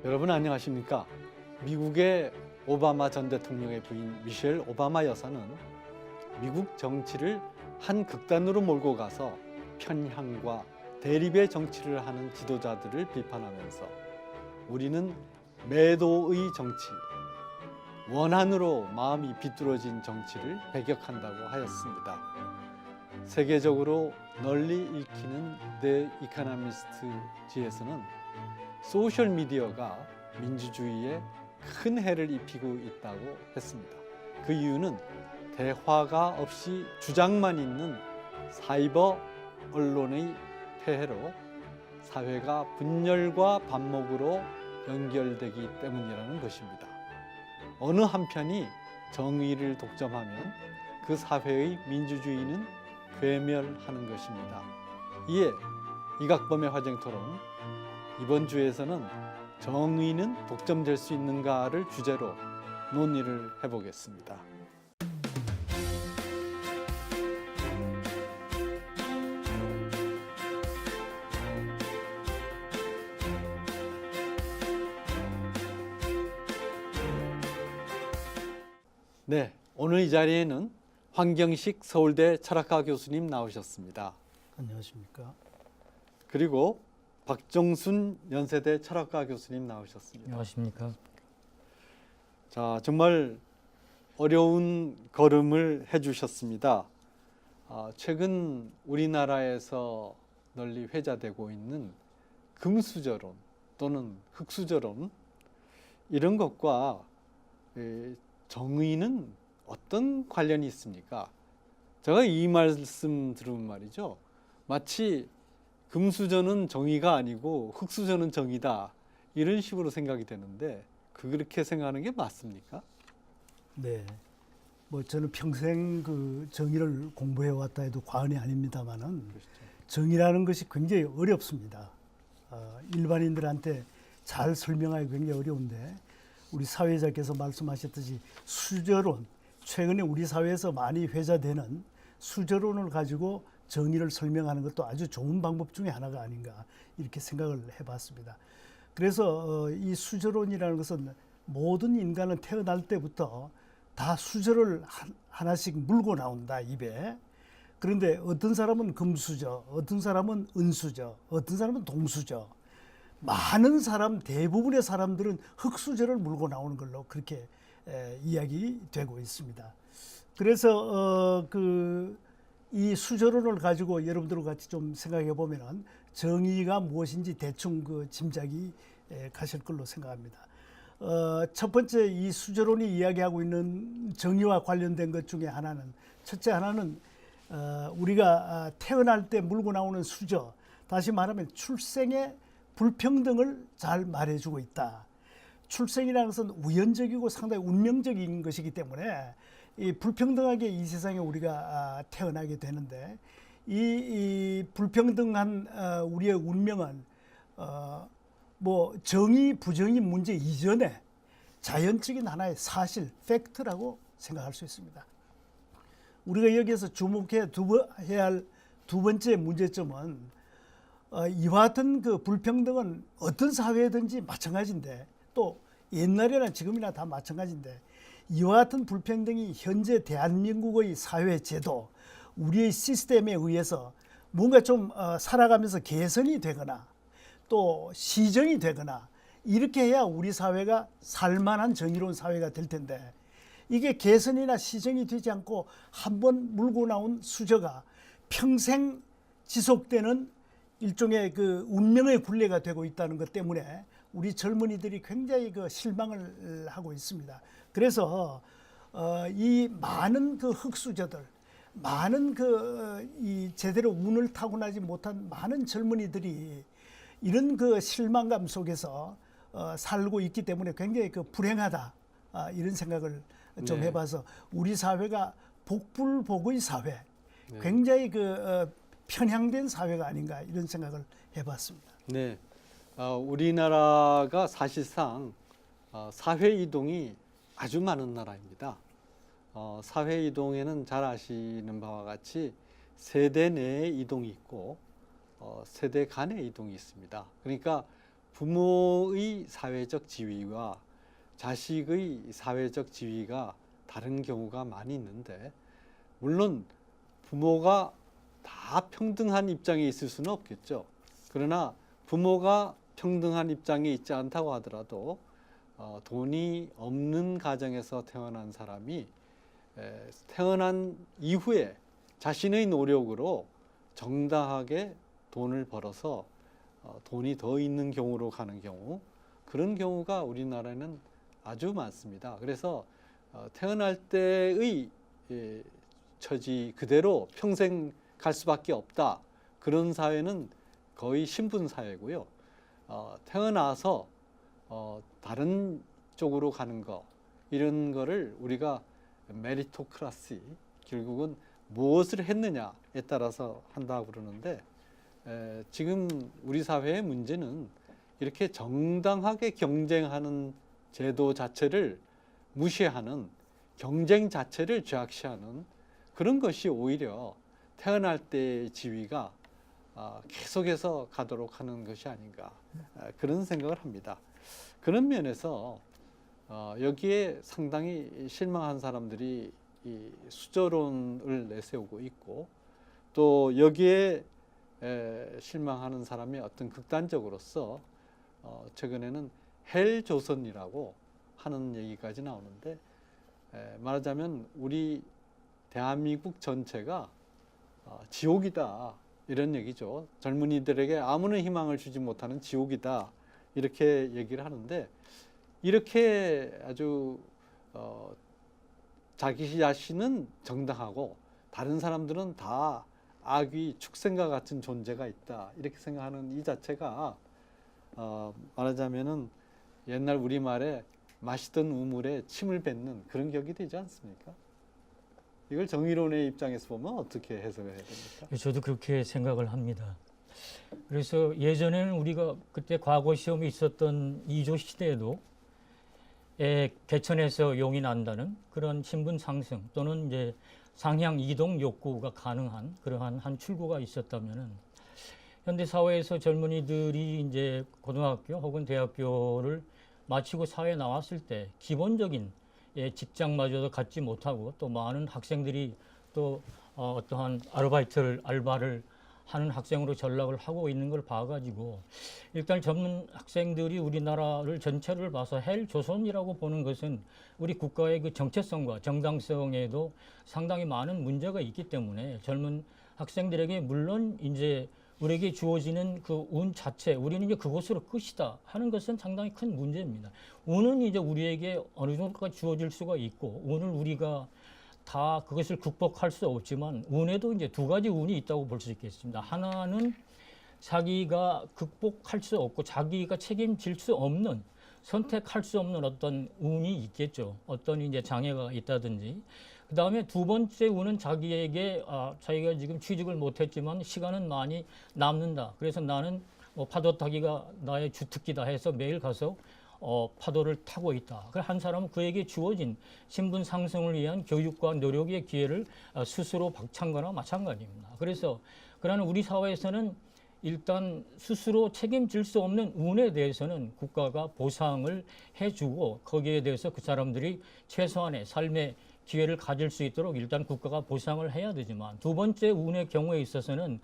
여러분 안녕하십니까? 미국의 오바마 전 대통령의 부인 미셸 오바마 여사는 미국 정치를 한 극단으로 몰고 가서 편향과 대립의 정치를 하는 지도자들을 비판하면서 우리는 매도의 정치, 원한으로 마음이 비뚤어진 정치를 배격한다고 하였습니다. 세계적으로 널리 읽히는 The 이코노미스트지에서는 소셜미디어가 민주주의에 큰 해를 입히고 있다고 했습니다. 그 이유는 대화가 없이 주장만 있는 사이버 언론의 폐해로 사회가 분열과 반목으로 연결되기 때문이라는 것입니다. 어느 한편이 정의를 독점하면 그 사회의 민주주의는 괴멸하는 것입니다. 이에 이각범의 화쟁토론 이번 주에서는 정의는 독점될 수 있는가를 주제로 논의를 해보겠습니다. 네, 오늘 이 자리에는 황경식 서울대 철학과 교수님 나오셨습니다. 안녕하십니까? 그리고 박정순 연세대 철학과 교수님 나오셨습니다. 안녕하십니까? 자, 정말 어려운 걸음을 해주셨습니다. 최근 우리나라에서 널리 회자되고 있는 금수저론 또는 흑수저론 이런 것과 정의는 어떤 관련이 있습니까? 제가 이 말씀 들으면 말이죠. 마치 금수저는 정의가 아니고 흑수저는 정의다 이런 식으로 생각이 되는데 그렇게 생각하는 게 맞습니까? 네, 뭐 저는 평생 그 정의를 공부해 왔다 해도 과언이 아닙니다만은 그렇죠. 정의라는 것이 굉장히 어렵습니다. 일반인들한테 잘 설명하기 굉장히 어려운데 우리 사회자께서 말씀하셨듯이 수저론, 최근에 우리 사회에서 많이 회자되는 수저론을 가지고 정의를 설명하는 것도 아주 좋은 방법 중에 하나가 아닌가 이렇게 생각을 해봤습니다. 그래서 이 수저론이라는 것은 모든 인간은 태어날 때부터 다 수저를 하나씩 물고 나온다 입에. 그런데 어떤 사람은 금수저, 어떤 사람은 은수저, 어떤 사람은 동수저. 많은 사람, 대부분의 사람들은 흑수저를 물고 나오는 걸로 그렇게 이야기되고 있습니다. 그래서 이 수저론을 가지고 여러분들과 같이 좀 생각해 보면은 정의가 무엇인지 대충 그 짐작이 가실 걸로 생각합니다. 첫 번째 이 수저론이 이야기하고 있는 정의와 관련된 것 중에 하나는 첫째 하나는 우리가 태어날 때 물고 나오는 수저, 다시 말하면 출생의 불평등을 잘 말해주고 있다. 출생이라는 것은 우연적이고 상당히 운명적인 것이기 때문에 이 불평등하게 이 세상에 우리가 태어나게 되는데 이 불평등한 우리의 운명은 뭐 정의 부정의 문제 이전에 자연적인 하나의 사실, 팩트라고 생각할 수 있습니다. 우리가 여기에서 주목해야 할 두 번째 문제점은 이와 같은 그 불평등은 어떤 사회든지 마찬가지인데 또 옛날이나 지금이나 다 마찬가지인데 이와 같은 불평등이 현재 대한민국의 사회 제도, 우리의 시스템에 의해서 뭔가 좀 살아가면서 개선이 되거나 또 시정이 되거나 이렇게 해야 우리 사회가 살만한 정의로운 사회가 될 텐데 이게 개선이나 시정이 되지 않고 한번 물고 나온 수저가 평생 지속되는 일종의 그 운명의 굴레가 되고 있다는 것 때문에 우리 젊은이들이 굉장히 그 실망을 하고 있습니다. 그래서 이 많은 그 흑수저들, 많은 이 제대로 운을 타고나지 못한 많은 젊은이들이 이런 그 실망감 속에서 살고 있기 때문에 굉장히 그 불행하다 이런 생각을 좀 네. 해봐서 우리 사회가 복불복의 사회, 네. 굉장히 편향된 사회가 아닌가 이런 생각을 해봤습니다. 네, 우리나라가 사실상 사회 이동이 아주 많은 나라입니다. 사회 이동에는 잘 아시는 바와 같이 세대 내의 이동이 있고 세대 간의 이동이 있습니다. 그러니까 부모의 사회적 지위와 자식의 사회적 지위가 다른 경우가 많이 있는데, 물론 부모가 다 평등한 입장에 있을 수는 없겠죠. 그러나 부모가 평등한 입장에 있지 않다고 하더라도 돈이 없는 가정에서 태어난 사람이 태어난 이후에 자신의 노력으로 정당하게 돈을 벌어서 돈이 더 있는 경우로 가는 경우, 그런 경우가 우리나라에는 아주 많습니다. 그래서 태어날 때의 처지 그대로 평생 갈 수밖에 없다. 그런 사회는 거의 신분 사회고요. 태어나서 다른 쪽으로 가는 거, 이런 거를 우리가 메리토크라시, 결국은 무엇을 했느냐에 따라서 한다고 그러는데, 지금 우리 사회의 문제는 이렇게 정당하게 경쟁하는 제도 자체를 무시하는, 경쟁 자체를 죄악시하는 그런 것이 오히려 태어날 때의 지위가 계속해서 가도록 하는 것이 아닌가, 그런 생각을 합니다. 그런 면에서 여기에 상당히 실망한 사람들이 이 수저론을 내세우고 있고, 또 여기에 실망하는 사람이 어떤 극단적으로서 최근에는 헬조선이라고 하는 얘기까지 나오는데, 말하자면 우리 대한민국 전체가 지옥이다, 이런 얘기죠. 젊은이들에게 아무런 희망을 주지 못하는 지옥이다, 이렇게 얘기를 하는데, 이렇게 아주 자기 자신은 정당하고 다른 사람들은 다 악귀 축생과 같은 존재가 있다, 이렇게 생각하는 이 자체가 말하자면은 옛날 우리말에 마시던 우물에 침을 뱉는 그런 격이 되지 않습니까? 이걸 정의론의 입장에서 보면 어떻게 해석을 해야 됩니까? 저도 그렇게 생각을 합니다. 그래서 예전에는 우리가 그때 과거 시험이 있었던 2조 시대에도 개천에서 용이 난다는 그런 신분 상승 또는 이제 상향 이동 욕구가 가능한 그러한 한 출구가 있었다면은, 현대 사회에서 젊은이들이 이제 고등학교 혹은 대학교를 마치고 사회에 나왔을 때 기본적인 직장마저도 갖지 못하고, 또 많은 학생들이 또 어떠한 알바를 하는 학생으로 전락을 하고 있는 걸 봐가지고, 일단 젊은 학생들이 우리나라를 전체를 봐서 헬조선이라고 보는 것은 우리 국가의 그 정체성과 정당성에도 상당히 많은 문제가 있기 때문에, 젊은 학생들에게 물론 이제 우리에게 주어지는 그 운 자체, 우리는 이제 그것으로 끝이다 하는 것은 상당히 큰 문제입니다. 운은 이제 우리에게 어느 정도까지 주어질 수가 있고, 운을 우리가 다 그것을 극복할 수 없지만, 운에도 이제 두 가지 운이 있다고 볼 수 있겠습니다. 하나는 자기가 극복할 수 없고 자기가 책임질 수 없는, 선택할 수 없는 어떤 운이 있겠죠. 어떤 이제 장애가 있다든지. 그 다음에 두 번째 운은 자기에게 자기가 지금 취직을 못했지만 시간은 많이 남는다. 그래서 나는 파도 타기가 나의 주특기다 해서 매일 가서 파도를 타고 있다. 한 사람은 그에게 주어진 신분 상승을 위한 교육과 노력의 기회를 스스로 박찬 거나 마찬가지입니다. 그래서 그러나 우리 사회에서는 일단 스스로 책임질 수 없는 운에 대해서는 국가가 보상을 해주고, 거기에 대해서 그 사람들이 최소한의 삶의 기회를 가질 수 있도록 일단 국가가 보상을 해야 되지만, 두 번째 운의 경우에 있어서는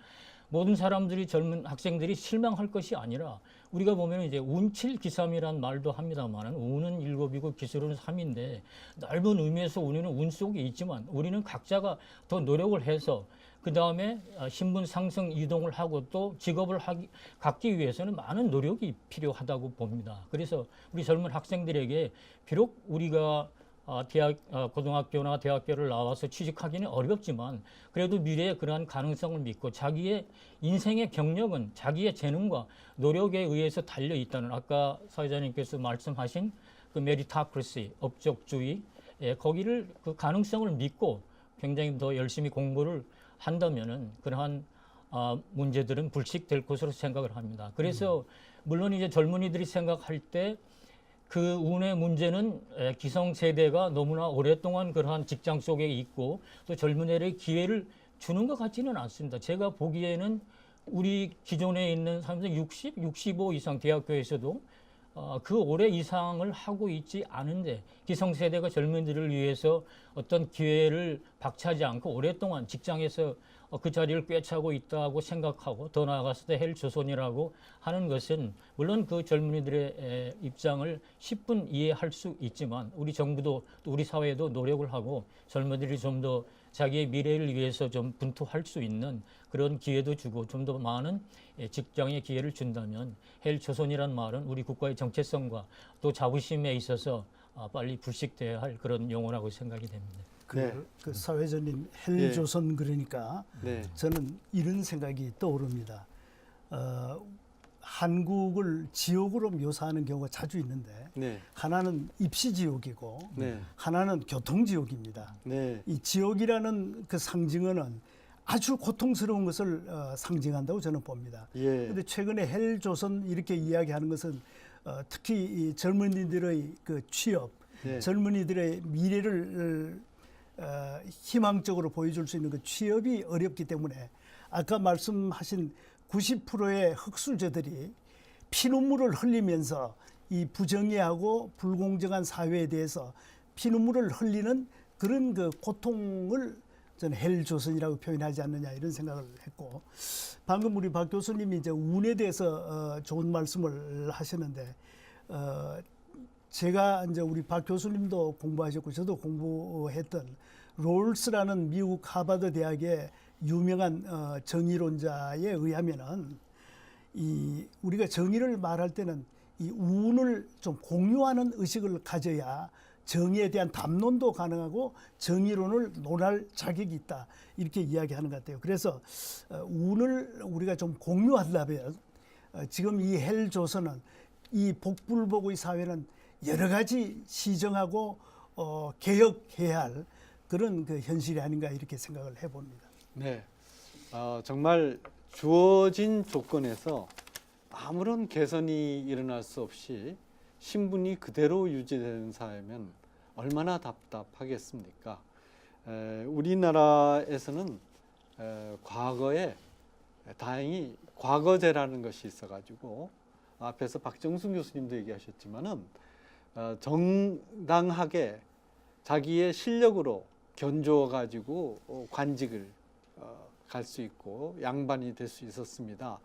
모든 사람들이, 젊은 학생들이 실망할 것이 아니라, 우리가 보면 이제 운칠기삼이란 말도 합니다만은, 운은 7이고 기술은 3인데 넓은 의미에서 우리는 운 속에 있지만, 우리는 각자가 더 노력을 해서 그 다음에 신분 상승 이동을 하고 또 직업을 갖기 위해서는 많은 노력이 필요하다고 봅니다. 그래서 우리 젊은 학생들에게 비록 우리가 고등학교나 대학교를 나와서 취직하기는 어렵지만, 그래도 미래에 그러한 가능성을 믿고 자기의 인생의 경력은 자기의 재능과 노력에 의해서 달려 있다는, 아까 사회자님께서 말씀하신 그 메리타크리시, 업적주의, 거기를 그 가능성을 믿고 굉장히 더 열심히 공부를 한다면은 그러한 문제들은 불식될 것으로 생각을 합니다. 그래서 물론 이제 젊은이들이 생각할 때 그 운의 문제는 기성세대가 너무나 오랫동안 그러한 직장 속에 있고 또 젊은이들의 기회를 주는 것 같지는 않습니다. 제가 보기에는 우리 기존에 있는 사람들 60, 65 이상 대학교에서도 그 올해 이상을 하고 있지 않은데 기성세대가 젊은이들을 위해서 어떤 기회를 박차지 않고 오랫동안 직장에서 그 자리를 꿰차고 있다고 생각하고 더 나아가서 헬조선이라고 하는 것은 물론 그 젊은이들의 입장을 10분 이해할 수 있지만 우리 정부도 또 우리 사회도 노력을 하고 젊은이들이 좀 더 자기의 미래를 위해서 좀 분투할 수 있는 그런 기회도 주고 좀 더 많은 직장의 기회를 준다면 헬조선이란 말은 우리 국가의 정체성과 또 자부심에 있어서 빨리 불식돼야 할 그런 용어라고 생각이 됩니다. 그 사회자님 헬조선 그러니까 네. 저는 이런 생각이 떠오릅니다. 한국을 지옥으로 묘사하는 경우가 자주 있는데 네. 하나는 입시 지옥이고 네. 하나는 교통 지옥입니다. 네. 이 지옥이라는 그 상징어는 아주 고통스러운 것을 상징한다고 저는 봅니다. 예. 그런데 최근에 헬조선 이렇게 이야기하는 것은 특히 이 젊은이들의 그 취업, 네. 젊은이들의 미래를 희망적으로 보여줄 수 있는 그 취업이 어렵기 때문에 아까 말씀하신 90%의 흑수저들이 피눈물을 흘리면서 이 부정의하고 불공정한 사회에 대해서 피눈물을 흘리는 그런 그 고통을 저는 헬조선이라고 표현하지 않느냐 이런 생각을 했고 방금 우리 박 교수님이 이제 운에 대해서 좋은 말씀을 하시는데 제가 이제 우리 박 교수님도 공부하셨고 저도 공부했던 롤스라는 미국 하버드 대학의 유명한 정의론자에 의하면은 이 우리가 정의를 말할 때는 이 운을 좀 공유하는 의식을 가져야 정의에 대한 담론도 가능하고 정의론을 논할 자격이 있다 이렇게 이야기하는 것 같아요. 그래서 운을 우리가 좀 공유한다면 지금 이 헬조선은 이 복불복의 사회는 여러 가지 시정하고 개혁해야 할 그런 그 현실이 아닌가 이렇게 생각을 해봅니다. 네. 정말 주어진 조건에서 아무런 개선이 일어날 수 없이 신분이 그대로 유지되는 사회면 얼마나 답답하겠습니까? 우리나라에서는 과거에 다행히 과거제라는 것이 있어가지고 앞에서 박정순 교수님도 얘기하셨지만은 정당하게 자기의 실력으로 견주어 가지고 관직을 갈 수 있고 양반이 될 수 있었습니다.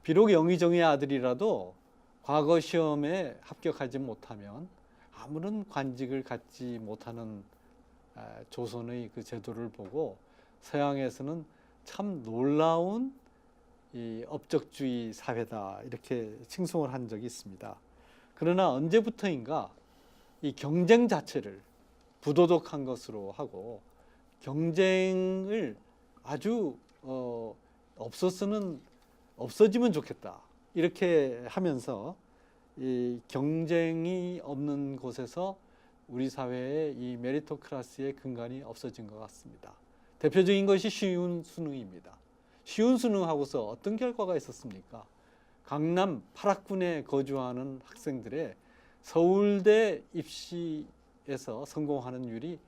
비록 영의정의 아들이라도 과거 시험에 합격하지 못하면 아무런 관직을 갖지 못하는 조선의 그 제도를 보고 서양에서는 참 놀라운 이 업적주의 사회다 이렇게 칭송을 한 적이 있습니다. 그러나 언제부터인가 이 경쟁 자체를 부도덕한 것으로 하고 경쟁을 아주 없어지면 좋겠다 이렇게 하면서 이 경쟁이 없는 곳에서 우리 사회의 이 메리토크라시의 근간이 없어진 것 같습니다. 대표적인 것이 쉬운 수능입니다. 쉬운 수능하고서 어떤 결과가 있었습니까? 강남 8학군에 거주하는 학생들의 서울대 입시에서 성공하는 율이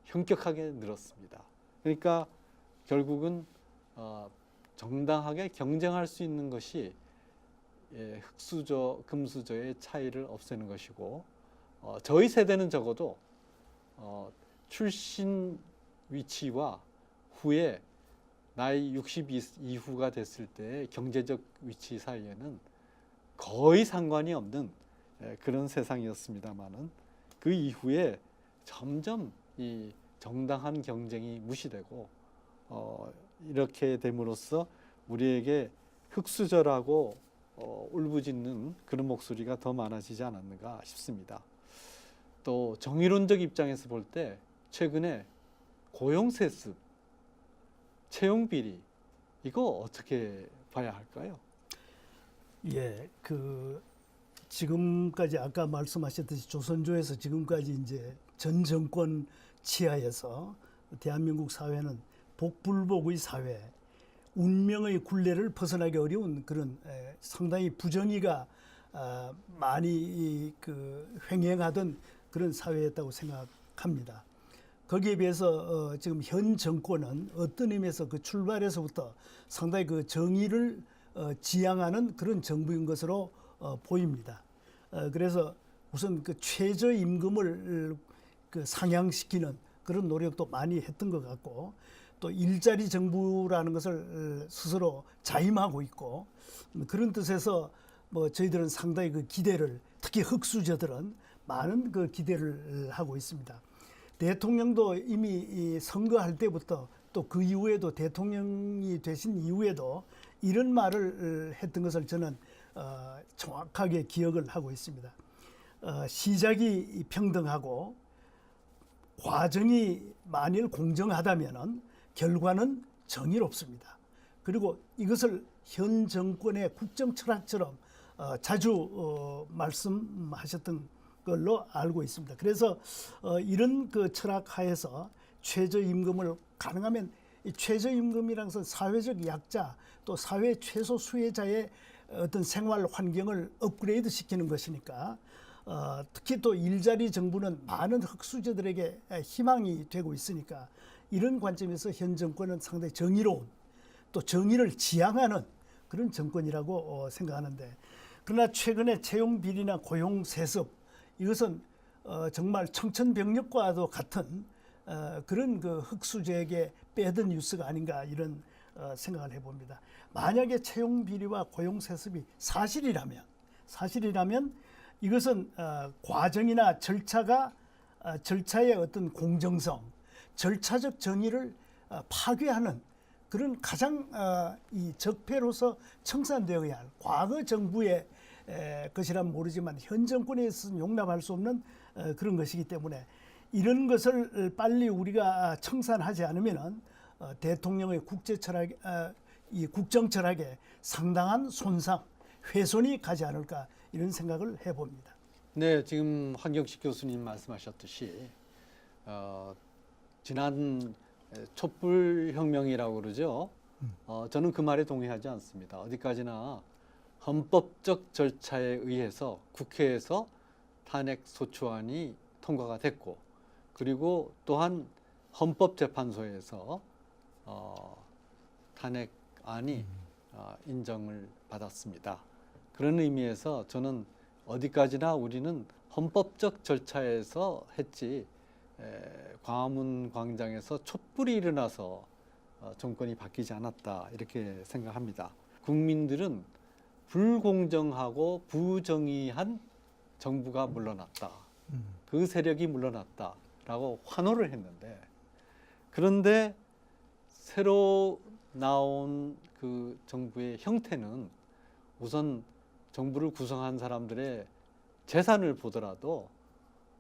현격하게 늘었습니다. 그러니까 결국은 정당하게 경쟁할 수 있는 것이 흑수저, 금수저의 차이를 없애는 것이고 저희 세대는 적어도 출신 위치와 후에 나이 60 이후가 됐을 때 경제적 위치 사이에는 거의 상관이 없는 그런 세상이었습니다만은 그 이후에 점점 이 정당한 경쟁이 무시되고 이렇게 됨으로써 우리에게 흑수저라고 울부짖는 그런 목소리가 더 많아지지 않았는가 싶습니다. 또 정의론적 입장에서 볼 때 최근에 고용세습, 채용비리 이거 어떻게 봐야 할까요? 예, 그 지금까지 아까 말씀하셨듯이 조선조에서 지금까지 이제 전 정권 치하에서 대한민국 사회는 복불복의 사회, 운명의 굴레를 벗어나기 어려운 그런 상당히 부정의가 많이 그 횡행하던 그런 사회였다고 생각합니다. 거기에 비해서 지금 현 정권은 어떤 의미에서 그 출발에서부터 상당히 그 정의를 지향하는 그런 정부인 것으로 보입니다. 그래서 우선 그 최저임금을 그 상향시키는 그런 노력도 많이 했던 것 같고, 또 일자리 정부라는 것을 스스로 자임하고 있고, 그런 뜻에서 뭐 저희들은 상당히 그 기대를, 특히 흑수저들은 많은 그 기대를 하고 있습니다. 대통령도 이미 이 선거할 때부터 또 그 이후에도 대통령이 되신 이후에도 이런 말을 했던 것을 저는 정확하게 기억을 하고 있습니다. 시작이 평등하고 과정이 만일 공정하다면은 결과는 정의롭습니다. 그리고 이것을 현 정권의 국정 철학처럼 자주 말씀하셨던 걸로 알고 있습니다. 그래서 이런 그 철학 하에서 최저임금을 가능하면 이 최저임금이라는 것은 사회적 약자 또 사회 최소 수혜자의 어떤 생활 환경을 업그레이드 시키는 것이니까 특히 또 일자리 정부는 많은 흑수저들에게 희망이 되고 있으니까 이런 관점에서 현 정권은 상당히 정의로운 또 정의를 지향하는 그런 정권이라고 생각하는데, 그러나 최근에 채용 비리나 고용 세습 이것은 정말 청천벽력과도 같은 그런 그 흑수저에게 빼든 뉴스가 아닌가 이런 생각을 해봅니다. 만약에 채용 비리와 고용 세습이 사실이라면 이것은 과정이나 절차의 어떤 공정성, 절차적 정의를 파괴하는 그런 가장 이 적폐로서 청산되어야 할 과거 정부의 것이란 모르지만 현 정권에서는 용납할 수 없는 그런 것이기 때문에 이런 것을 빨리 우리가 청산하지 않으면은 대통령의 이 국정 철학에 상당한 손상, 훼손이 가지 않을까 이런 생각을 해봅니다. 네, 지금 황경식 교수님 말씀하셨듯이 지난 촛불혁명이라고 그러죠. 저는 그 말에 동의하지 않습니다. 어디까지나 헌법적 절차에 의해서 국회에서 탄핵소추안이 통과가 됐고, 그리고 또한 헌법재판소에서 탄핵안이 인정을 받았습니다. 그런 의미에서 저는 어디까지나 우리는 헌법적 절차에서 했지 광화문 광장에서 촛불이 일어나서 정권이 바뀌지 않았다 이렇게 생각합니다. 국민들은 불공정하고 부정의한 정부가 물러났다. 그 세력이 물러났다라고 환호를 했는데, 그런데 새로 나온 그 정부의 형태는 우선 정부를 구성한 사람들의 재산을 보더라도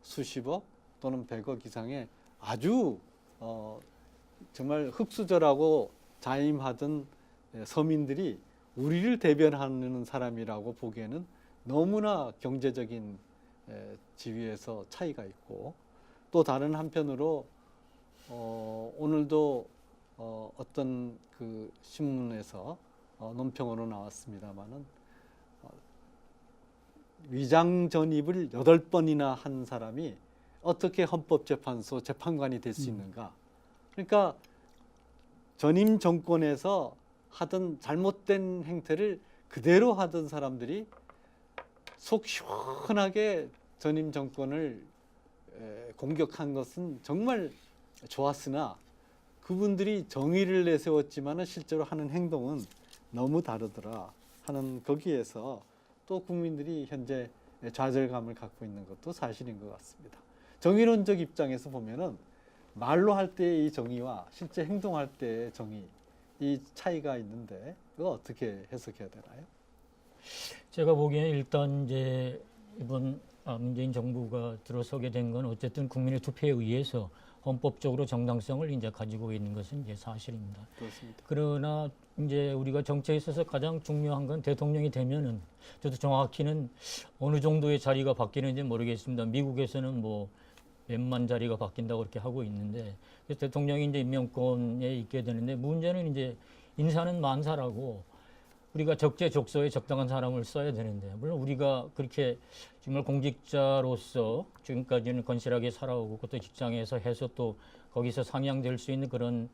수십억 또는 100억 이상의 아주 정말 흑수저라고 자임하던 서민들이 우리를 대변하는 사람이라고 보기에는 너무나 경제적인 지위에서 차이가 있고, 또 다른 한편으로 오늘도 어떤 그 신문에서 논평으로 나왔습니다마는 위장 전입을 8번이나 한 사람이 어떻게 헌법재판소 재판관이 될 수 있는가. 그러니까 전임 정권에서 하던 잘못된 행태를 그대로 하던 사람들이 속 시원하게 전임 정권을 공격한 것은 정말 좋았으나, 그분들이 정의를 내세웠지만 실제로 하는 행동은 너무 다르더라 하는, 거기에서 또 국민들이 현재 좌절감을 갖고 있는 것도 사실인 것 같습니다. 정의론적 입장에서 보면은 말로 할 때의 이 정의와 실제 행동할 때의 정의, 이 차이가 있는데 그거 어떻게 해석해야 되나요? 제가 보기에는 일단 이제 이번 문재인 정부가 들어서게 된 건 어쨌든 국민의 투표에 의해서 헌법적으로 정당성을 이제 가지고 있는 것은 이제 사실입니다. 그렇습니다. 그러나 이제 우리가 정치에 있어서 가장 중요한 건 대통령이 되면은, 저도 정확히는 어느 정도의 자리가 바뀌는지 모르겠습니다. 미국에서는 뭐 몇만 자리가 바뀐다고 그렇게 하고 있는데, 그래서 대통령이 이제 임명권에 있게 되는데, 문제는 이제 인사는 만사라고 우리가 적재적소에 적당한 사람을 써야 되는데, 물론 우리가 그렇게 정말 공직자로서 지금까지는 건실하게 살아오고, 그것도 직장에서 해서 또 거기서 상향될 수 있는 그런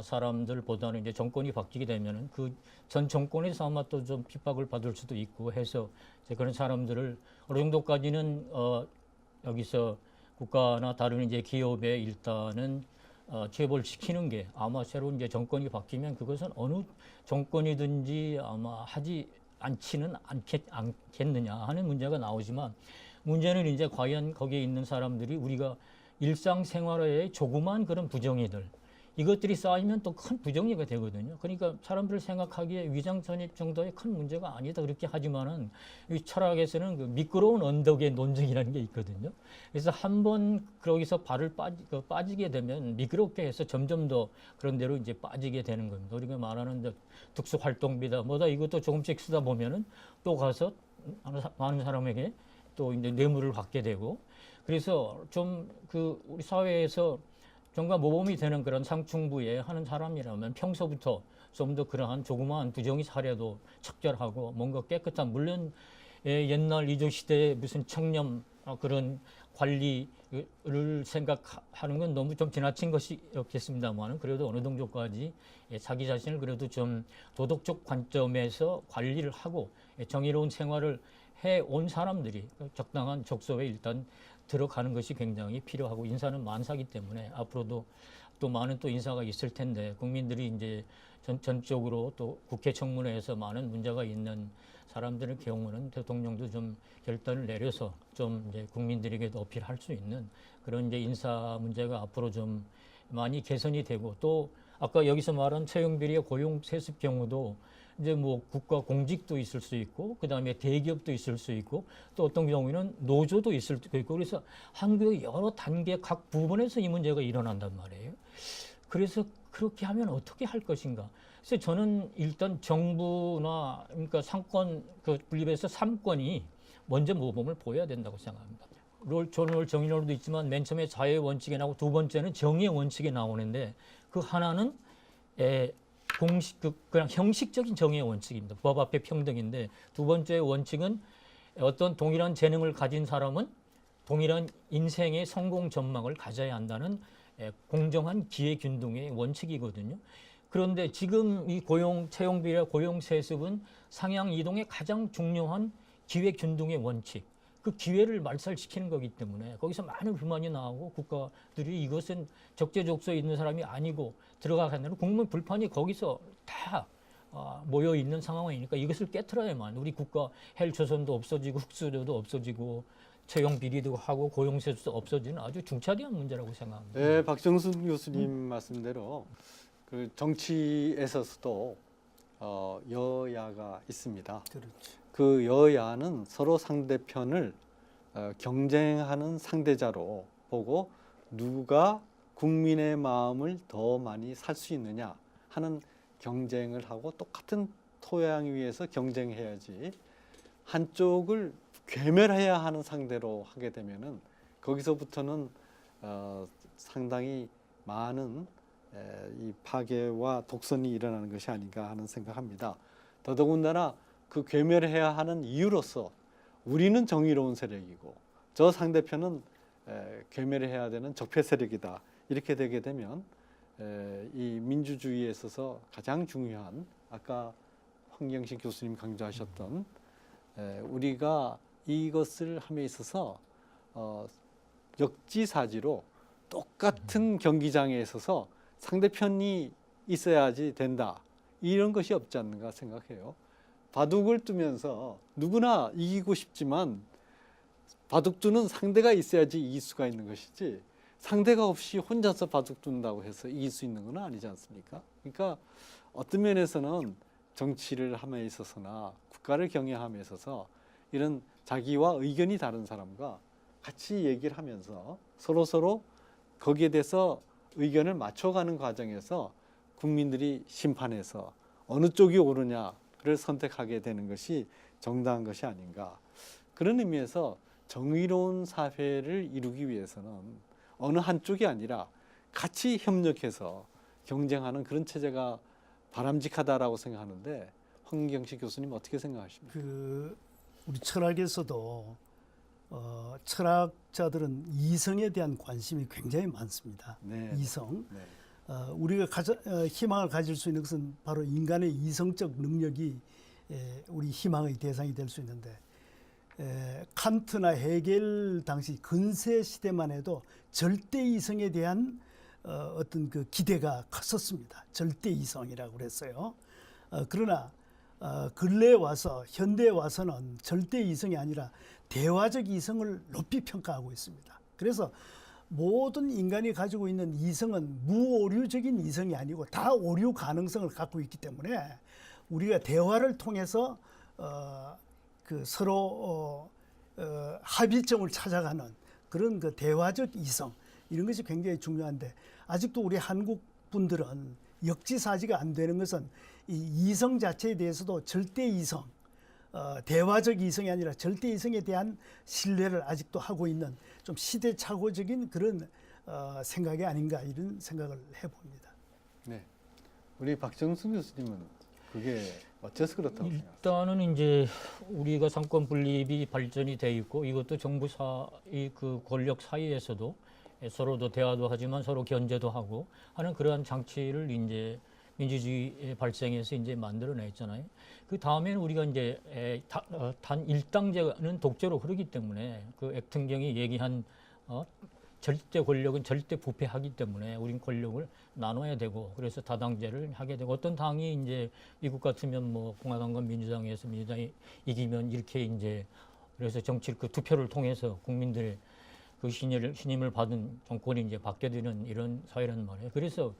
사람들보다는 이제 정권이 바뀌게 되면은 그 전 정권에서 아마 또 좀 핍박을 받을 수도 있고 해서 이제 그런 사람들을 어느 정도까지는 여기서 국가나 다른 이제 기업에 일단은 취업을 시키는 게 아마 새로운 이제 정권이 바뀌면 그것은 어느 정권이든지 아마 하지 않지는 않겠느냐 하는 문제가 나오지만 문제는 이제 과연 거기에 있는 사람들이 우리가 일상생활의 조그만 그런 부정의들 이것들이 쌓이면 또 큰 부정의가 되거든요. 그러니까 사람들 생각하기에 위장 전입 정도의 큰 문제가 아니다 그렇게 하지만은 이 철학에서는 그 미끄러운 언덕의 논증이라는 게 있거든요. 그래서 한번 거기서 발을 빠지게 되면 미끄럽게 해서 점점 더 그런 데로 이제 빠지게 되는 겁니다. 우리가 말하는 특수활동비다 뭐다 이것도 조금씩 쓰다 보면은 또 가서 많은 사람에게 또 이제 뇌물을 받게 되고 그래서 좀 그 우리 사회에서 정말 모범이 되는 그런 상층부에 하는 사람이라면 평소부터 좀 더 그러한 조그마한 부정의 사례도 척결하고 뭔가 깨끗한 물론 옛날 이조 시대의 무슨 청렴 그런 관리를 생각하는 건 너무 좀 지나친 것이었겠습니다만 그래도 어느 정도까지 자기 자신을 그래도 좀 도덕적 관점에서 관리를 하고 정의로운 생활을 해온 사람들이 적당한 적소에 일단 들어가는 것이 굉장히 필요하고 인사는 만사기 때문에 앞으로도 또 많은 또 인사가 있을 텐데 국민들이 이제 전적으로 또 국회 청문회에서 많은 문제가 있는 사람들의 경우는 대통령도 좀 결단을 내려서 좀 이제 국민들에게도 어필할 수 있는 그런 이제 인사 문제가 앞으로 좀 많이 개선이 되고 또 아까 여기서 말한 채용비리와 고용 세습 경우도 이제 뭐 국가 공직도 있을 수 있고 그다음에 대기업도 있을 수 있고 또 어떤 경우에는 노조도 있을 수 있고 그래서 한국의 여러 단계 각 부분에서 이 문제가 일어난단 말이에요. 그래서 그렇게 하면 어떻게 할 것인가? 그래서 저는 일단 정부나 그러니까 상권 그 분립에서 3권이 먼저 모범을 보여야 된다고 생각합니다. 롤 정의론도 있지만 맨 처음에 자유의 원칙에 나오고 두 번째는 정의의 원칙에 나오는데 그 하나는 그냥 형식적인 정의의 원칙입니다. 법 앞에 평등인데 두 번째 원칙은 어떤 동일한 재능을 가진 사람은 동일한 인생의 성공 전망을 가져야 한다는 공정한 기회균등의 원칙이거든요. 그런데 지금 이 채용비리와 고용세습은 상향 이동의 가장 중요한 기회균등의 원칙, 그 기회를 말살시키는 거기 때문에 거기서 많은 불만이 나오고 국가들이 이것은 적재적소에 있는 사람이 아니고 들어가겠다는 국민 불판이 거기서 다 모여 있는 상황이니까 이것을 깨트려야만 우리 국가 헬조선도 없어지고 흑수저도 없어지고 채용 비리도 하고 고용세수도 없어지는 아주 중차대한 문제라고 생각합니다. 네, 박정순 교수님 말씀대로 그 정치에서도 여야가 있습니다. 그렇죠. 그 여야는 서로 상대편을 경쟁하는 상대자로 보고 누가 국민의 마음을 더 많이 살 수 있느냐 하는 경쟁을 하고 똑같은 토양 위에서 경쟁해야지 한쪽을 괴멸해야 하는 상대로 하게 되면은 거기서부터는 상당히 많은 이 파괴와 독선이 일어나는 것이 아닌가 하는 생각합니다. 더더군다나 그 괴멸해야 하는 이유로서 우리는 정의로운 세력이고 저 상대편은 괴멸해야 되는 적폐 세력이다. 이렇게 되게 되면 이 민주주의에 있어서 가장 중요한 아까 황경식 교수님 강조하셨던 우리가 이것을 함에 있어서 역지사지로 똑같은 경기장에 있어서 상대편이 있어야지 된다. 이런 것이 없지 않는가 생각해요. 바둑을 두면서 누구나 이기고 싶지만 바둑두는 상대가 있어야지 이길 수가 있는 것이지 상대가 없이 혼자서 바둑 둔다고 해서 이길 수 있는 건 아니지 않습니까? 그러니까 어떤 면에서는 정치를 함에 있어서나 국가를 경영함에 있어서 이런 자기와 의견이 다른 사람과 같이 얘기를 하면서 서로 거기에 대해서 의견을 맞춰가는 과정에서 국민들이 심판해서 어느 쪽이 옳으냐를 선택하게 되는 것이 정당한 것이 아닌가. 그런 의미에서 정의로운 사회를 이루기 위해서는 어느 한쪽이 아니라 같이 협력해서 경쟁하는 그런 체제가 바람직하다라고 생각하는데 황경식 교수님 어떻게 생각하십니까? 우리 철학에서도 철학자들은 이성에 대한 관심이 굉장히 많습니다. 네. 이성. 네. 우리가 희망을 가질 수 있는 것은 바로 인간의 이성적 능력이 우리 희망의 대상이 될 수 있는데 칸트나 헤겔 당시 근세 시대만 해도 절대 이성에 대한 어떤 그 기대가 컸었습니다. 절대 이성이라고 그랬어요. 그러나 근래에 와서 현대에 와서는 절대 이성이 아니라 대화적 이성을 높이 평가하고 있습니다. 그래서 모든 인간이 가지고 있는 이성은 무오류적인 이성이 아니고 다 오류 가능성을 갖고 있기 때문에 우리가 대화를 통해서 그 서로 합의점을 찾아가는 그런 그 대화적 이성 이런 것이 굉장히 중요한데 아직도 우리 한국 분들은 역지사지가 안 되는 것은 이 이성 자체에 대해서도 절대 이성, 대화적 이성이 아니라 절대 이성에 대한 신뢰를 아직도 하고 있는 좀 시대착오적인 그런 생각이 아닌가 이런 생각을 해봅니다. 네. 우리 박정순 교수님은 그게 어째서 그렇다고 생각하세요? 일단은 이제 우리가 상권 분립이 발전이 돼 있고 이것도 정부 사이 그 권력 사이에서도 서로도 대화도 하지만 서로 견제도 하고 하는 그러한 장치를 이제 민주주의 발생해서 이제 만들어냈잖아요. 그 다음에는 우리가 이제 단 일당제는 독재로 흐르기 때문에 그 액팅경이 얘기한 절대 권력은 절대 부패하기 때문에 우린 권력을 나눠야 되고 그래서 다당제를 하게 되고 어떤 당이 이제 미국 같으면 뭐 공화당과 민주당에서 민주당이 이기면 이렇게 이제 그래서 정치 그 투표를 통해서 국민들의 그 신임을 받은 정권이 이제 바뀌게 되는 이런 사회란 말이에요. 그래서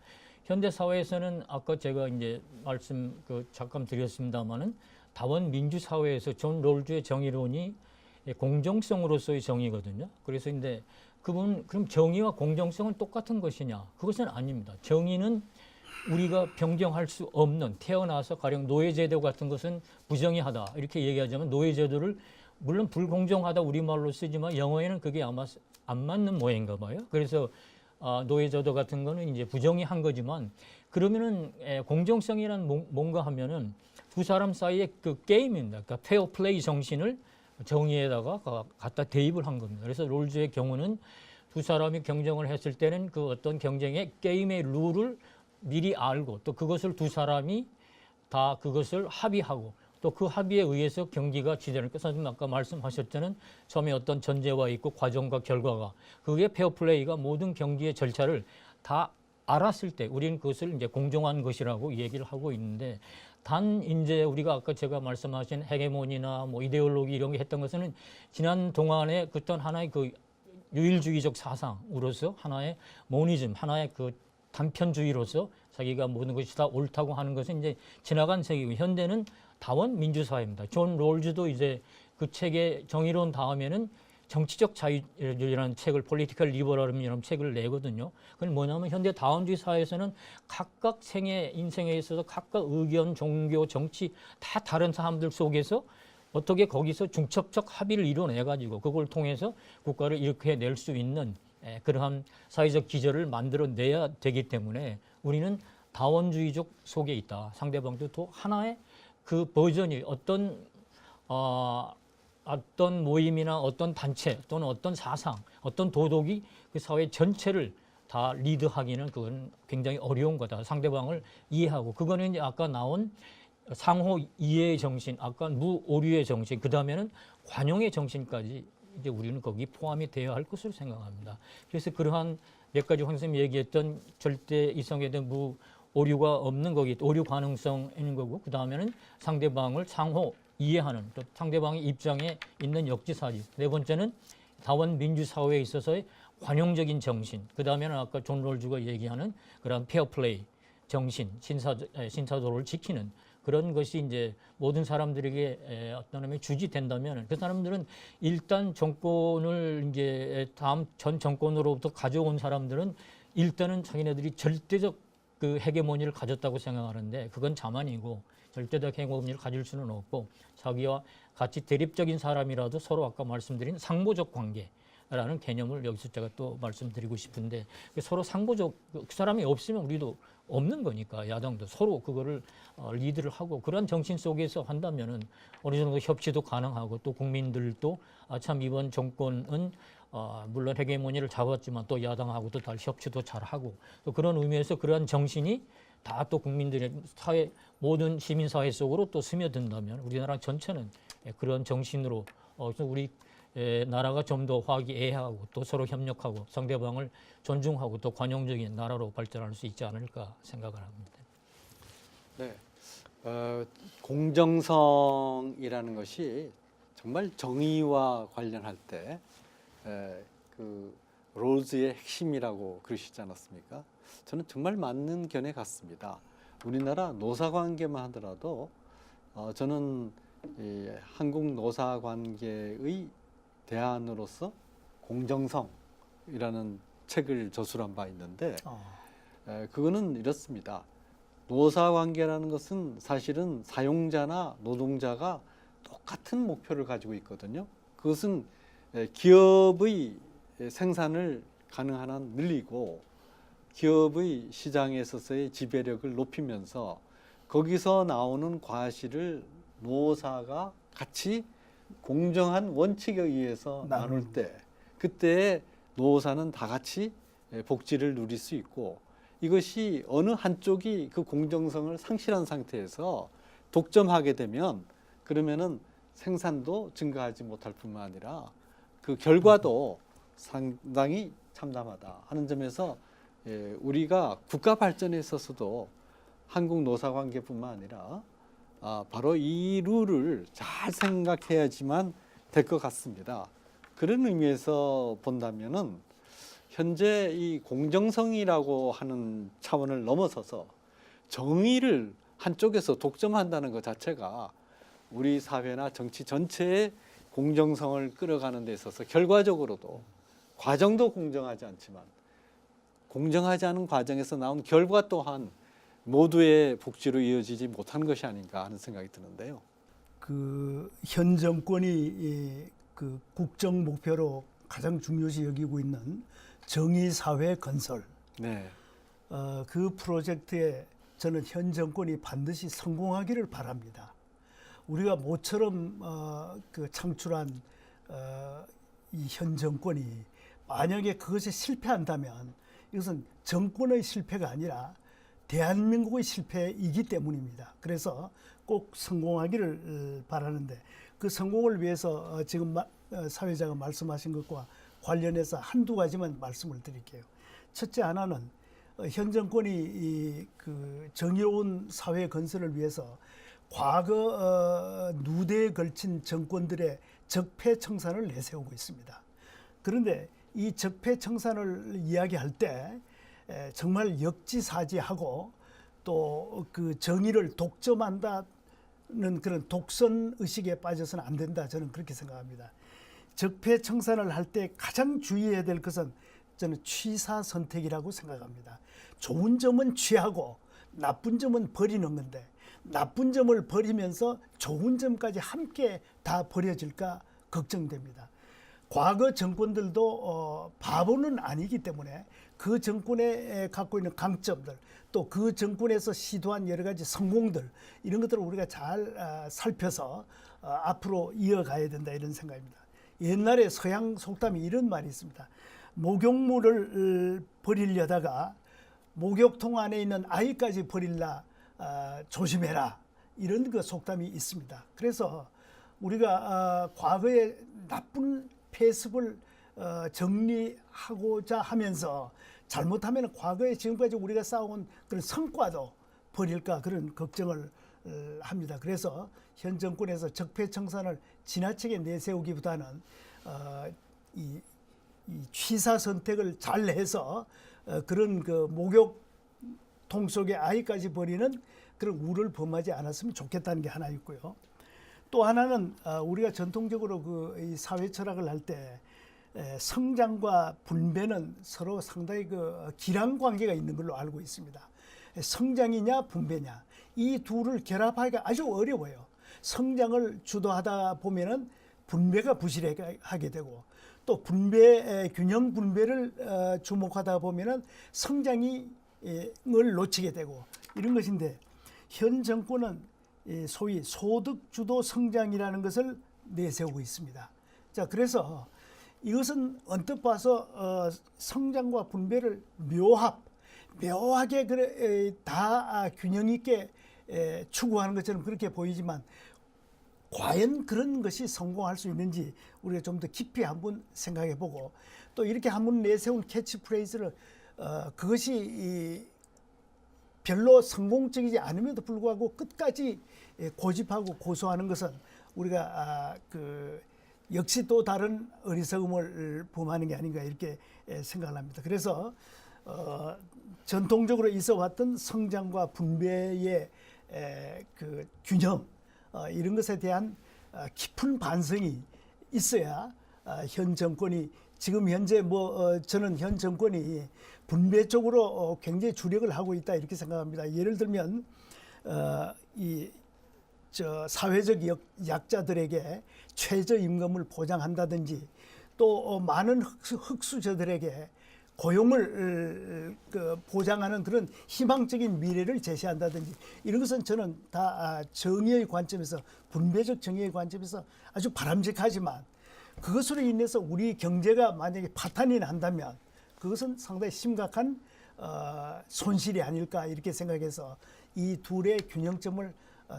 현대 사회에서는 아까 제가 이제 말씀 잠깐 드렸습니다만은 다원 민주 사회에서 존 롤즈의 정의론이 공정성으로서의 정의거든요. 그래서 근데 그럼 정의와 공정성은 똑같은 것이냐? 그것은 아닙니다. 정의는 우리가 변경할 수 없는 태어나서 가령 노예제도 같은 것은 부정의하다 이렇게 얘기하자면 노예제도를 물론 불공정하다 우리말로 쓰지만 영어에는 그게 아마 안 맞는 모양인가 봐요. 그래서 노예제도 같은 거는 이제 부정의한 거지만 그러면은 공정성이란 뭔가 하면은 두 사람 사이의 그 게임입니다. 그러니까 페어 플레이 정신을 정의에다가 갖다 대입을 한 겁니다. 그래서 롤즈의 경우는 두 사람이 경쟁을 했을 때는 그 어떤 경쟁의 게임의 룰을 미리 알고 또 그것을 두 사람이 다 그것을 합의하고 또 그 합의에 의해서 경기가 진행을 선생님 아까 말씀하셨잖아요. 처음에 어떤 전제와 있고 과정과 결과가 그게 페어플레이가 모든 경기의 절차를 다 알았을 때 우리는 그것을 이제 공정한 것이라고 얘기를 하고 있는데 단 이제 우리가 아까 제가 말씀하신 헤게모니나 뭐 이데올로기 이런 게 했던 것은 지난 동안에 어떤 하나의 그 유일주의적 사상으로서 하나의 모니즘 하나의 그 단편주의로서 자기가 모든 것이 다 옳다고 하는 것은 이제 지나간 세계고 현대는 다원 민주사회입니다. 존 롤즈도 이제 그 책의 정의론 다음에는 정치적 자유라는 책을 폴리티컬 리버럴이라는 책을 내거든요. 그건 뭐냐면 현대 다원주의 사회에서는 각각 인생에 있어서 각각 의견, 종교, 정치 다 다른 사람들 속에서 어떻게 거기서 중첩적 합의를 이뤄내가지고 그걸 통해서 국가를 이렇게 낼 수 있는 그러한 사회적 기저를 만들어내야 되기 때문에 우리는 다원주의적 속에 있다. 상대방도 또 하나의 그 버전이 어떤 모임이나 어떤 단체 또는 어떤 사상, 어떤 도덕이 그 사회 전체를 다 리드하기는 그건 굉장히 어려운 거다. 상대방을 이해하고 그거는 이제 아까 나온 상호 이해의 정신, 아까 무오류의 정신, 그 다음에는 관용의 정신까지 이제 우리는 거기 포함이 되어야 할 것으로 생각합니다. 그래서 그러한 몇 가지 황 선생님이 얘기했던 절대 이성에 대한 오류가 없는 거기, 오류 가능성 있는 거고, 그 다음에는 상대방을 상호 이해하는, 또 상대방의 입장에 있는 역지사지. 네 번째는 다원 민주사회에 있어서의 관용적인 정신. 그 다음에는 아까 존 롤즈가 얘기하는 그런 페어플레이 정신, 신사도를 지키는 그런 것이 이제 모든 사람들에게 어떤 의미에 주지된다면 그 사람들은 일단 정권을 이제 다음 전 정권으로부터 가져온 사람들은 일단은 자기네들이 절대적 그 헤게모니를 가졌다고 생각하는데 그건 자만이고 절대적 헤게모니를 가질 수는 없고 자기와 같이 대립적인 사람이라도 서로 아까 말씀드린 상보적 관계 라는 개념을 여기서 제가 또 말씀드리고 싶은데 서로 상보적 그 사람이 없으면 우리도 없는 거니까 야당도 서로 그거를 리드를 하고 그런 정신 속에서 한다면은 어느 정도 협치도 가능하고 또 국민들도 참 이번 정권은 물론 헤게모니를 잡았지만 또 야당하고도 다 협치도 잘하고 또 그런 의미에서 그러한 정신이 다 또 국민들의 사회 모든 시민사회 속으로 또 스며든다면 우리나라 전체는 그런 정신으로 그래서 우리 나라가 좀 더 화기애애하고 또 서로 협력하고 상대방을 존중하고 또 관용적인 나라로 발전할 수 있지 않을까 생각을 합니다. 네, 공정성이라는 것이 정말 정의와 관련할 때 그 롤즈의 핵심이라고 그러시지 않았습니까? 저는 정말 맞는 견해 같습니다. 우리나라 노사관계만 하더라도 저는 이 한국 노사관계의 대안으로서 공정성이라는 책을 저술한 바 있는데 그거는 이렇습니다. 노사관계라는 것은 사실은 사용자나 노동자가 똑같은 목표를 가지고 있거든요. 그것은 기업의 생산을 가능한 한 늘리고 기업의 시장에 있어서의 지배력을 높이면서 거기서 나오는 과실을 노사가 같이 공정한 원칙에 의해서 나눌 때 그때 노사는 다 같이 복지를 누릴 수 있고 이것이 어느 한쪽이 그 공정성을 상실한 상태에서 독점하게 되면 그러면은 생산도 증가하지 못할 뿐만 아니라 그 결과도 상당히 참담하다 하는 점에서 우리가 국가 발전에 있어서도 한국 노사관계뿐만 아니라 바로 이 룰을 잘 생각해야지만 될 것 같습니다. 그런 의미에서 본다면은 현재 이 공정성이라고 하는 차원을 넘어서서 정의를 한쪽에서 독점한다는 것 자체가 우리 사회나 정치 전체의 공정성을 끌어가는 데 있어서 결과적으로도 과정도 공정하지 않지만 공정하지 않은 과정에서 나온 결과 또한 모두의 복지로 이어지지 못한 것이 아닌가 하는 생각이 드는데요. 그 현 정권이 그 국정 목표로 가장 중요시 여기고 있는 정의 사회 건설. 네. 그 프로젝트에 저는 현 정권이 반드시 성공하기를 바랍니다. 우리가 모처럼 그 창출한 이 현 정권이 만약에 그것에 실패한다면 이것은 정권의 실패가 아니라 대한민국의 실패이기 때문입니다. 그래서 꼭 성공하기를 바라는데 그 성공을 위해서 지금 사회자가 말씀하신 것과 관련해서 한두 가지만 말씀을 드릴게요. 첫째 하나는 현 정권이 그 정의로운 사회 건설을 위해서 과거 누대에 걸친 정권들의 적폐청산을 내세우고 있습니다. 그런데 이 적폐청산을 이야기할 때 정말 역지사지하고 또 그 정의를 독점한다는 그런 독선 의식에 빠져서는 안 된다. 저는 그렇게 생각합니다. 적폐청산을 할 때 가장 주의해야 될 것은 저는 취사 선택이라고 생각합니다. 좋은 점은 취하고 나쁜 점은 버리는 건데 나쁜 점을 버리면서 좋은 점까지 함께 다 버려질까 걱정됩니다. 과거 정권들도 바보는 아니기 때문에 그 정권에 갖고 있는 강점들 또 그 정권에서 시도한 여러 가지 성공들 이런 것들을 우리가 잘 살펴서 앞으로 이어가야 된다 이런 생각입니다. 옛날에 서양 속담에 이런 말이 있습니다. 목욕물을 버리려다가 목욕통 안에 있는 아이까지 버릴라 조심해라 이런 그 속담이 있습니다. 그래서 우리가 과거의 나쁜 폐습을 정리하고자 하면서 잘못하면 과거에 지금까지 우리가 쌓아온 그런 성과도 버릴까 그런 걱정을 합니다. 그래서 현 정권에서 적폐청산을 지나치게 내세우기보다는 이 취사 선택을 잘 해서 그런 그 목욕통 속에 아이까지 버리는 그런 우를 범하지 않았으면 좋겠다는 게 하나 있고요. 또 하나는 우리가 전통적으로 그 사회 철학을 할 때 성장과 분배는 서로 상당히 그 기랑 관계가 있는 걸로 알고 있습니다. 성장이냐 분배냐 이 둘을 결합하기가 아주 어려워요. 성장을 주도하다 보면은 분배가 부실하게 되고 또 분배 균형 분배를 주목하다 보면은 성장을 놓치게 되고 이런 것인데 현 정권은 소위 소득 주도 성장이라는 것을 내세우고 있습니다. 자, 그래서 이것은 언뜻 봐서 성장과 분배를 묘하게 다 균형 있게 추구하는 것처럼 그렇게 보이지만 과연 그런 것이 성공할 수 있는지 우리가 좀 더 깊이 한번 생각해 보고 또 이렇게 한번 내세운 캐치프레이즈를 그것이 별로 성공적이지 않음에도 불구하고 끝까지 고집하고 고수하는 것은 우리가 역시 또 다른 어리석음을 범하는 게 아닌가 이렇게 생각을 합니다. 그래서 전통적으로 있어 왔던 성장과 분배의 그 균형 이런 것에 대한 깊은 반성이 있어야 현 정권이 지금 현재 저는 현 정권이 분배 쪽으로 굉장히 주력을 하고 있다 이렇게 생각합니다. 예를 들면 사회적 약자들에게 최저임금을 보장한다든지 또 많은 흑수저들에게 고용을 보장하는 그런 희망적인 미래를 제시한다든지 이런 것은 저는 다 정의의 관점에서 분배적 정의의 관점에서 아주 바람직하지만 그것으로 인해서 우리 경제가 만약에 파탄이 난다면 그것은 상당히 심각한 손실이 아닐까 이렇게 생각해서 이 둘의 균형점을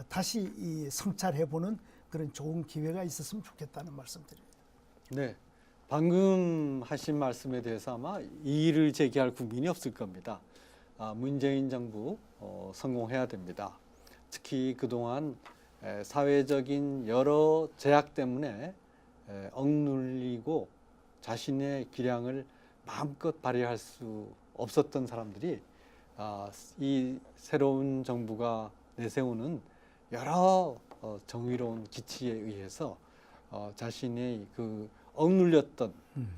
다시 성찰해보는 그런 좋은 기회가 있었으면 좋겠다는 말씀드립니다. 네, 방금 하신 말씀에 대해서 아마 이의를 제기할 국민이 없을 겁니다. 문재인 정부 성공해야 됩니다. 특히 그동안 사회적인 여러 제약 때문에 억눌리고 자신의 기량을 마음껏 발휘할 수 없었던 사람들이 이 새로운 정부가 내세우는 여러 정의로운 기치에 의해서 자신의 그 억눌렸던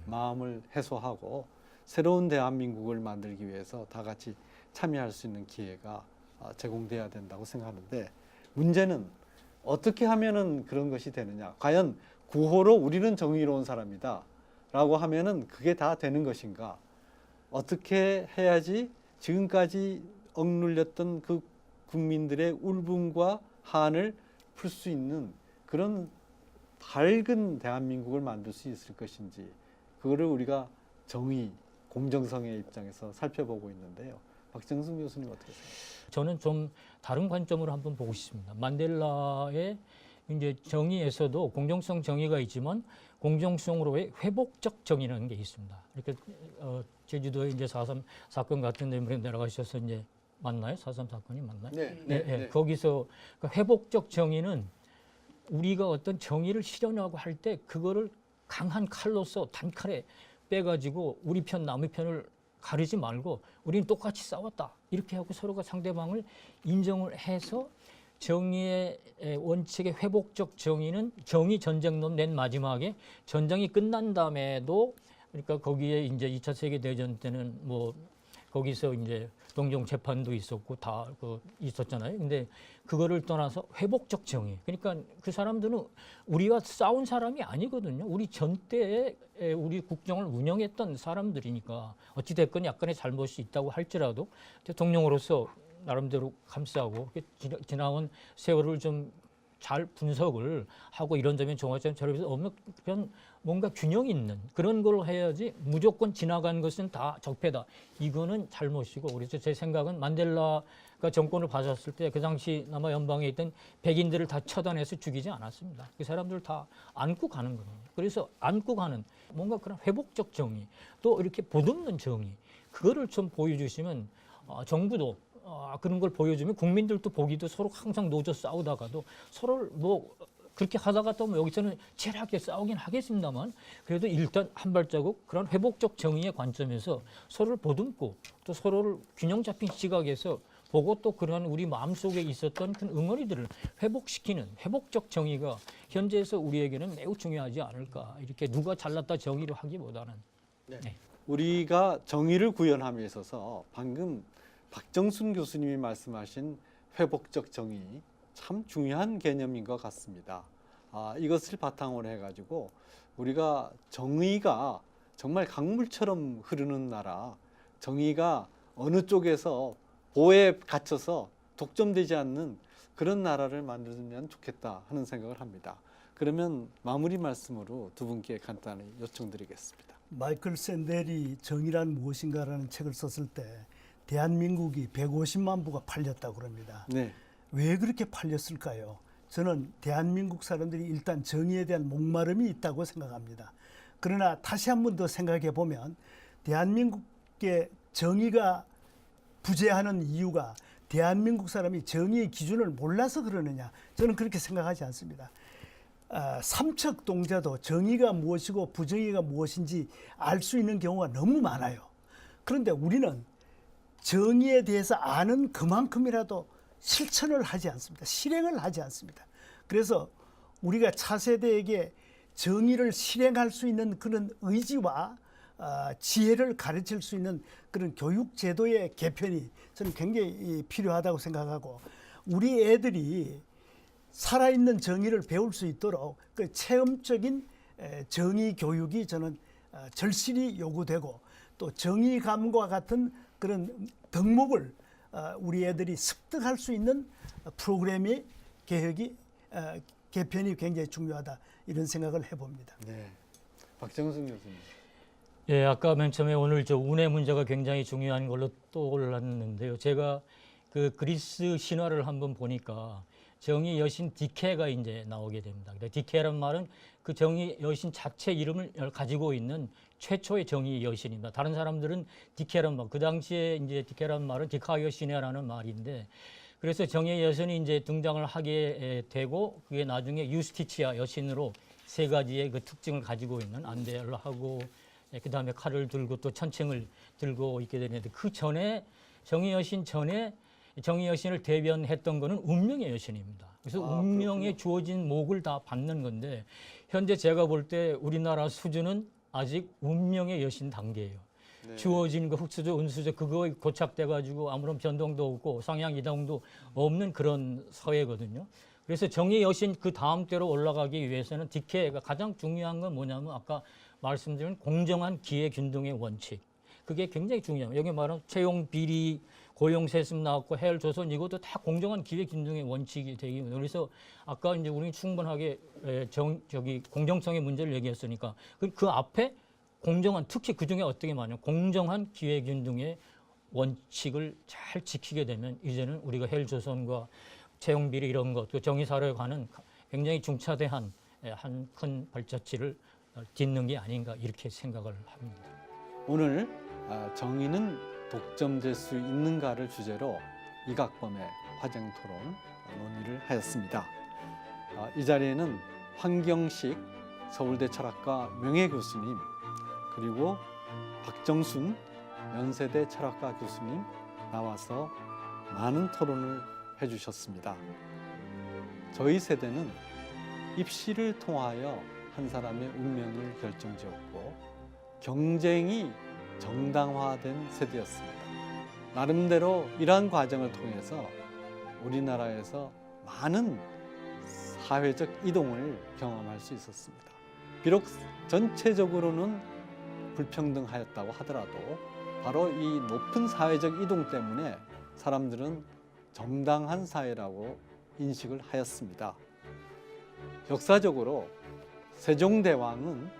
마음을 해소하고 새로운 대한민국을 만들기 위해서 다 같이 참여할 수 있는 기회가 제공돼야 된다고 생각하는데 문제는 어떻게 하면은 그런 것이 되느냐? 과연 구호로 우리는 정의로운 사람이다 라고 하면은 그게 다 되는 것인가? 어떻게 해야지 지금까지 억눌렸던 그 국민들의 울분과 한을 풀 수 있는 그런 밝은 대한민국을 만들 수 있을 것인지 그거를 우리가 정의, 공정성의 입장에서 살펴보고 있는데요. 박정순 교수님 어떻게 생각하세요? 저는 좀 다른 관점으로 한번 보고 싶습니다. 만델라의 이제 정의에서도 공정성 정의가 있지만 공정성으로의 회복적 정의라는 게 있습니다. 이렇게 제주도에 이제 4.3 사건 같은 데 내려가셔서 이제 맞나요? 4.3 사건이 맞나요? 네. 거기서 그 회복적 정의는 우리가 어떤 정의를 실현하고 할 때 그거를 강한 칼로서 단칼에 빼가지고 우리 편 남의 편을 가리지 말고 우리는 똑같이 싸웠다 이렇게 하고 서로가 상대방을 인정을 해서 정의의 원칙의 회복적 정의는 정의 전쟁론 맨 마지막에 전쟁이 끝난 다음에도 그러니까 거기에 이제 2차 세계 대전 때는 뭐 거기서 이제 동종 재판도 있었고 다 있었잖아요. 근데 그거를 떠나서 회복적 정의. 그러니까 그 사람들은 우리가 싸운 사람이 아니거든요. 우리 전때에 우리 국정을 운영했던 사람들이니까 어찌 됐건 약간의 잘못이 있다고 할지라도 대통령으로서 나름대로 감싸고 지나온 세월을 좀 잘 분석을 하고 이런 점에 정화점 저런 없는 뭔가 균형 있는 그런 걸 해야지 무조건 지나간 것은 다 적폐다. 이거는 잘못이고 그래서 제 생각은 만델라가 정권을 받았을 때 그 당시 남아 연방에 있던 백인들을 다 처단해서 죽이지 않았습니다. 그 사람들 다 안고 가는 거예요. 그래서 안고 가는 뭔가 그런 회복적 정의 또 이렇게 보듬는 정의 그거를 좀 보여주시면 정부도 그런 걸 보여주면 국민들도 보기도 서로 항상 노조 싸우다가도 서로를 뭐 그렇게 하다가 또 뭐 여기서는 치열하게 싸우긴 하겠습니다만 그래도 일단 한 발자국 그런 회복적 정의의 관점에서 서로를 보듬고 또 서로를 균형 잡힌 시각에서 보고 또 그런 우리 마음속에 있었던 큰 응어리들을 회복시키는 회복적 정의가 현재에서 우리에게는 매우 중요하지 않을까 이렇게 누가 잘났다 정의를 하기보다는 네. 우리가 정의를 구현함에 있어서 방금 박정순 교수님이 말씀하신 회복적 정의 참 중요한 개념인 것 같습니다. 이것을 바탕으로 해가지고 우리가 정의가 정말 강물처럼 흐르는 나라, 정의가 어느 쪽에서 보호에 갇혀서 독점되지 않는 그런 나라를 만들면 좋겠다 하는 생각을 합니다. 그러면 마무리 말씀으로 두 분께 간단히 요청드리겠습니다. 마이클 샌델이 정의란 무엇인가라는 책을 썼을 때 대한민국이 150만 부가 팔렸다고 합니다. 네, 왜 그렇게 팔렸을까요? 저는 대한민국 사람들이 일단 정의에 대한 목마름이 있다고 생각합니다. 그러나 다시 한 번 더 생각해 보면 대한민국의 정의가 부재하는 이유가 대한민국 사람이 정의의 기준을 몰라서 그러느냐, 저는 그렇게 생각하지 않습니다. 삼척 동자도 정의가 무엇이고 부정의가 무엇인지 알 수 있는 경우가 너무 많아요. 그런데 우리는 정의에 대해서 아는 그만큼이라도 실천을 하지 않습니다. 실행을 하지 않습니다. 그래서 우리가 차세대에게 정의를 실행할 수 있는 그런 의지와 지혜를 가르칠 수 있는 그런 교육 제도의 개편이 저는 굉장히 필요하다고 생각하고, 우리 애들이 살아있는 정의를 배울 수 있도록 그 체험적인 정의 교육이 저는 절실히 요구되고, 또 정의감과 같은 그런 덕목을 우리 애들이 습득할 수 있는 프로그램의 개편이 굉장히 중요하다, 이런 생각을 해봅니다. 네, 박정순 교수님. 예, 아까 맨 처음에 오늘 저 운의 문제가 굉장히 중요한 걸로 떠올랐는데요. 제가 그 그리스 신화를 한번 보니까 정의 여신 디케가 이제 나오게 됩니다. 디케란 말은 그 정의 여신 자체 이름을 가지고 있는 최초의 정의 여신입니다. 다른 사람들은 디케란 말, 그 당시에 이제 디케란 말은 디카이오시네라는 말인데, 그래서 정의 여신이 이제 등장을 하게 되고, 그게 나중에 유스티치아 여신으로 세 가지의 그 특징을 가지고 있는, 안대를 하고 그 다음에 칼을 들고 또 천칭을 들고 있게 되는데, 그 전에 정의 여신 전에 정의 여신을 대변했던 거는 운명의 여신입니다. 그래서 운명에 주어진 목을 다 받는 건데, 현재 제가 볼 때 우리나라 수준은 아직 운명의 여신 단계예요. 네. 주어진 그 흑수저, 은수저 그거에 고착돼 가지고 아무런 변동도 없고 상향 이동도 없는 그런 사회거든요. 그래서 정의 여신 그 다음 때로 올라가기 위해서는 디케가 가장 중요한 건 뭐냐면, 아까 말씀드린 공정한 기회 균등의 원칙. 그게 굉장히 중요해요. 여기 말하는 채용 비리, 고용 세습 나왔고 해열 조선, 이것도 다 공정한 기회 균등의 원칙이 되기 때문에, 그래서 아까 이제 우리는 충분하게 공정성의 문제를 얘기했으니까 그 앞에 공정한, 특히 그 중에 어떻게 말하냐면 공정한 기회 균등의 원칙을 잘 지키게 되면 이제는 우리가 해열 조선과 채용 비리 이런 것, 또 정의 사회에 관한 굉장히 중차대한 한 큰 발자취를 딛는 게 아닌가, 이렇게 생각을 합니다. 오늘 정의는 독점될 수 있는가를 주제로 이각범의 화쟁 토론 논의를 하였습니다. 이 자리에는 황경식 서울대 철학과 명예교수님, 그리고 박정순 연세대 철학과 교수님 나와서 많은 토론을 해주셨습니다. 저희 세대는 입시를 통하여 한 사람의 운명을 결정지었고 경쟁이 정당화된 세대였습니다. 나름대로 이러한 과정을 통해서 우리나라에서 많은 사회적 이동을 경험할 수 있었습니다. 비록 전체적으로는 불평등하였다고 하더라도 바로 이 높은 사회적 이동 때문에 사람들은 정당한 사회라고 인식을 하였습니다. 역사적으로 세종대왕은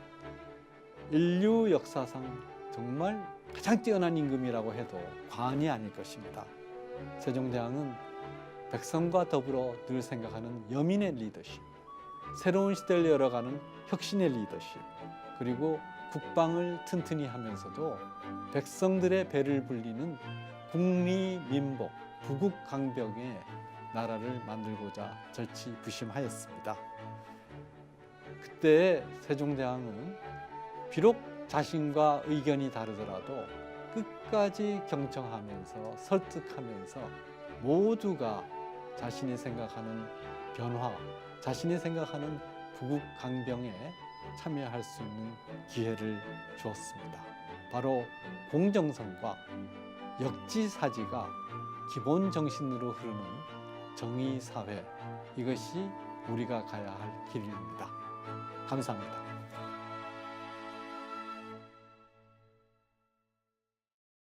인류 역사상 정말 가장 뛰어난 임금이라고 해도 과언이 아닐 것입니다. 세종대왕은 백성과 더불어 늘 생각하는 여민의 리더십, 새로운 시대를 열어가는 혁신의 리더십, 그리고 국방을 튼튼히 하면서도 백성들의 배를 불리는 국리민복, 부국강병의 나라를 만들고자 절치부심하였습니다. 그때 세종대왕은 비록 자신과 의견이 다르더라도 끝까지 경청하면서 설득하면서 모두가 자신이 생각하는 변화, 자신이 생각하는 부국강병에 참여할 수 있는 기회를 주었습니다. 바로 공정성과 역지사지가 기본 정신으로 흐르는 정의사회, 이것이 우리가 가야 할 길입니다. 감사합니다.